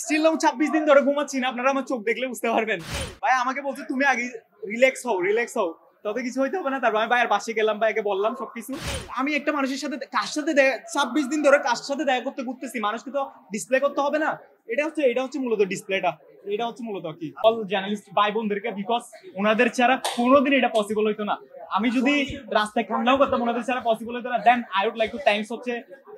Still now 26 দিন ধরে ঘুমাচ্ছি না, আপনারা আমার চোখ দেখলে বুঝতে পারবেন। ভাই আমাকে বলছে তুমি আগে রিল্যাক্স হও তবে কিছু হইতে হবে না। তারপর আমি ভাইয়ের পাশে গেলাম, ভাইকে বললাম সবকিছু। আমি একটা মানুষের সাথে কার সাথে 26 দিন ধরে কার সাথে দেখা করতে ঘুরতেছি, মানুষকে তো ডিসপ্লে করতে হবে না। এটা হচ্ছে মূলত ডিসপ্লেটা, এটা হচ্ছে মূলত কি অল জার্নালিস্ট ভাই বোনদেরকে, বিকজ ওনাদের ছাড়া কোনোদিন এটা পসিবল হইতো না। আমি যদি রাস্তায় খান্নাও করতাম ওনাদের ছাড়া পসিবল হইতো না। Then I would like to thanks হচ্ছে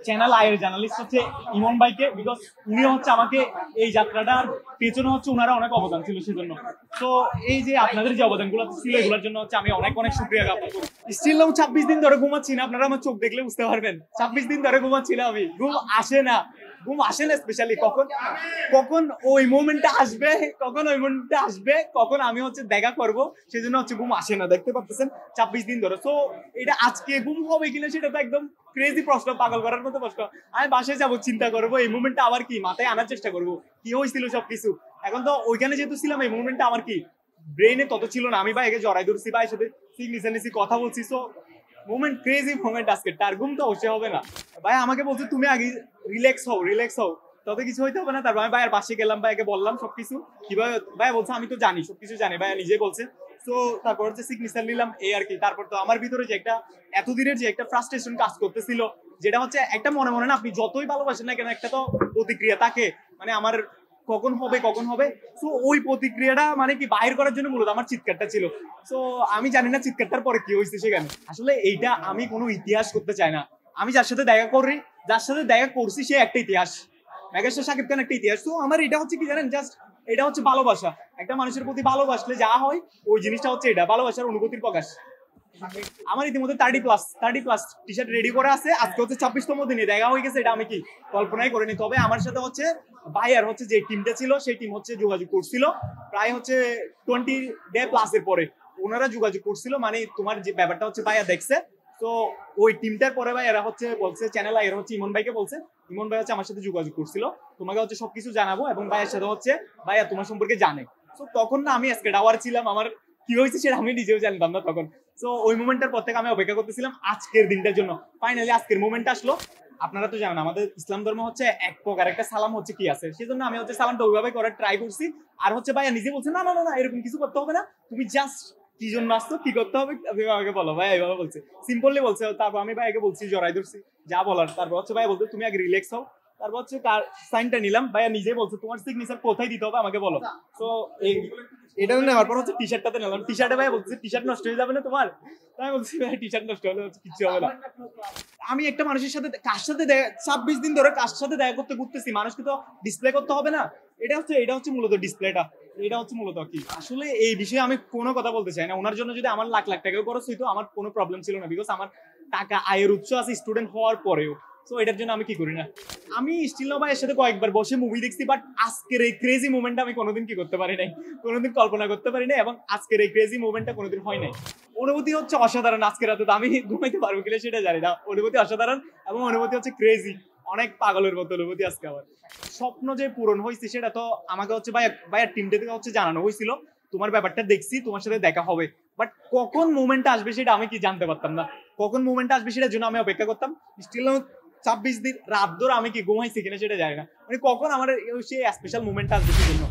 চ্যানেল আইয়ের জার্নালিস্ট হচ্ছে ইমন ভাইকে, বিকজ উনি হচ্ছে আমাকে এই যাত্রাটার পেছনে হচ্ছে ওনারা অনেক অবদান ছিল সেজন্য। তো এই যে আপনাদের যে অবদানগুলো ছিল এগুলোর জন্য হচ্ছে আমি অনেক অনেক শুকরিয়া জ্ঞাপন করি। স্টিল নাও 26 দিন ধরে ঘুমাচ্ছি না, আপনারা আমার চোখ দেখলে বুঝতে পারবেন। 26 দিন ধরে ঘুমাচ্ছি না আমি, ঘুম আসে না স্পেশালি কখন ওই মোমেন্টটা আসবে, কখন আমি হচ্ছে দেখা করব, সেজন্য হচ্ছে ঘুম আসে না। দেখতে পাচ্ছেন 26 দিন ধরে। তো এটা আজকে ঘুম হবে কিনা সেটা তো একদম ক্রেজি প্রশ্ন, পাগল করার মতো প্রশ্ন। আমি বাসায় যাবো, চিন্তা করবো এই মুভমেন্টটা আবার কি মাথায় আনার চেষ্টা করবো, কি হয়েছিল সবকিছু। এখন তো ওইখানে যেহেতু ছিলাম, এই মুভমেন্টটা আমার কি ব্রেইনে তত ছিল না। আমি ভাইকে জড়াই ধরছি, ভাইয়ের সাথে সিগনিসি কথা বলছি। সো মোমেন্ট, ক্রেজি মোমেন্ট আজকে। তার ঘুম তো অবশ্যই হবে না। ভাই আমাকে বলছে তুমি আগে রিল্যাক্স হও তবে কিছু হইতে হবে না। তারপর আমি ভাইয়ের পাশে গেলাম, ভাইকে বললাম সবকিছু কিভাবে। ভাই বলছে আমি তো জানি, সবকিছু জানি, ভাইয়া নিজেই বলছে। তো তারপর হচ্ছে সিগনেচার নিলাম, এই আর কি। তারপর তো আমার ভিতরে যে একটা এতদিনের যে একটা ফ্রাস্ট্রেশন কাজ করতেছিল, যেটা হচ্ছে একটা মনে মনে না, আপনি যতই ভালোবাসেন না কেন, একটা তো প্রতিক্রিয়া থাকে, মানে আমার কখন হবে। তো ওই প্রতিক্রিয়াটা মানে কি বাইর করার জন্য মূলত আমার চিৎকারটা ছিল। তো আমি জানি না চিৎকারটার পরে কি হয়েছে সেখানে। আসলে এইটা আমি কোনো ইতিহাস করতে চাই না। আমি যার সাথে দেখা করছি সে একটা ইতিহাস, মেগাস্টার শাকিব খান একটা ইতিহাস। তো আমার এটা হচ্ছে কি জানেন, জাস্ট এটা হচ্ছে ভালোবাসা। একটা মানুষের প্রতি ভালোবাসলে যা হয় ওই জিনিসটা হচ্ছে এটা ভালোবাসার অনুভূতির প্রকাশ। আমার ইতিমধ্যে 30+ টি শার্ট রেডি করে আছে। আজকে হচ্ছে 26তম দিনে দেখা হয়ে গেছে, এটা আমি কি কল্পনাই করিনি। তবে আমার সাথে হচ্ছে ভাইয়ার হচ্ছে যে টিমটা ছিল, সেই টিম হচ্ছে যোগাযোগ করছিল প্রায় হচ্ছে 20 ডে+ এর পরে ওনারা যোগাযোগ করছিল, মানে তোমার যে ব্যাপারটা হচ্ছে ভাইয়া দেখছে। তো ওই টিমটার পরে ভাই এরা হচ্ছে বলছে, চ্যানেল আইয়ের হচ্ছে ইমন ভাইকে বলছে, ইমন ভাই হচ্ছে আমার সাথে যোগাযোগ করছিল, তোমাকে হচ্ছে সবকিছু জানাবো, এবং ভাইয়ের সাথে হচ্ছে ভাইয়া তোমার সম্পর্কে জানে। তো তখন না আমি আজকে ডাওয়ার ছিলাম, আমার কি হয়েছে সেটা আমি নিজেও জানতাম না তখন। তো ওই মোমেন্টটার পর থেকে আমি অপেক্ষা করতেছিলাম আজকের দিনটার জন্য। ফাইনালি আজকের মোমেন্ট আসলো। আপনারা তো জানেন আমাদের ইসলাম ধর্ম হচ্ছে এক প্রকার একটা সালাম হচ্ছে কি আছে, সেজন্য আমি হচ্ছে সালামটা ওইভাবে করার ট্রাই করছি। আর হচ্ছে ভাইয়া নিজে বলছে না এরকম কিছু করতে হবে না, তুমি জাস্ট কি জন্য আসতো, কি করতে হবে আমাকে বলো। ভাই এইভাবে বলছে, সিম্পলি বলছে। তারপর আমি ভাইয়াকে বলছি, জড়াই ধরছি যা বলার। তারপর হচ্ছে ভাই বলতে তুমি আগে রিল্যাক্স হও। তারপর হচ্ছে কার সাইনটা নিলাম, ভাইয়া নিজে বলছে তোমার সিগনেচার কোথায় দিতে হবে আমাকে বলো। তো এটা নেওয়ার পর হচ্ছে টি শার্টটাতে নিলাম। টি শার্টে ভাই বলছে টি শার্ট নষ্ট হয়ে যাবে না তোমার। তাই বলছি ভাই টি শার্ট নষ্ট হলে হচ্ছে কিছু হবে না। আমি একটা মানুষের সাথে কার সাথে 26 দিন ধরে কার সাথে দেখা করতে ঘুরতেছি, মানুষকে তো ডিসপ্লে করতে হবে না। এটা হচ্ছে মূলত ডিসপ্লেটা, এটা হচ্ছে মূলত কি। আসলে এই বিষয়ে আমি কোনো কথা বলতে চাই না। ওনার জন্য যদি আমার লাখ টাকা খরচ হইতো আমার কোনো প্রবলেম ছিল না, বিকজ আমার টাকা আয়ের উৎস আছে স্টুডেন্ট হওয়ার পরেও। তো এটার জন্য আমি কি করি না। আমি স্টিল ভাইয়ের সাথে কয়েকবার বসে মুভি দেখছি, বাট আজকের এই ক্রেজি মোমেন্টটা আমি কোনোদিন কি করতে পারি নাই, কোনোদিন কল্পনা করতে পারি নাই, এবং আজকের এই ক্রেজি মোমেন্টটা কোনোদিন হয় নাই। অনুভূতি হচ্ছে অসাধারণ। আজকের রাতে তো আমি ঘুমাইতে পারবো কিনা সেটা জানি না। অনুভূতি অসাধারণ, এবং অনুভূতি হচ্ছে ক্রেজি, অনেক পাগলের মতো অনুভূতি আজকে আমার। স্বপ্ন যে পূরণ হয়েছে সেটা তো আমাকে হচ্ছে ভাইয়ের টিমটা থেকে হচ্ছে জানানো হয়েছিল, তোমার ব্যাপারটা দেখছি, তোমার সাথে দেখা হবে। বাট কখন মুভমেন্টটা আসবে সেটা আমি কি জানতে পারতাম না। কখন মুভমেন্টটা আসবে সেটার জন্য আমি অপেক্ষা করতাম। স্টিল 26 দিন রাত ধরে আমি কি ঘুমাইছি কিনা সেটা জানি না, মানে কখন আমার সেই স্পেশাল মুভমেন্টটা আসবে সেজন্য।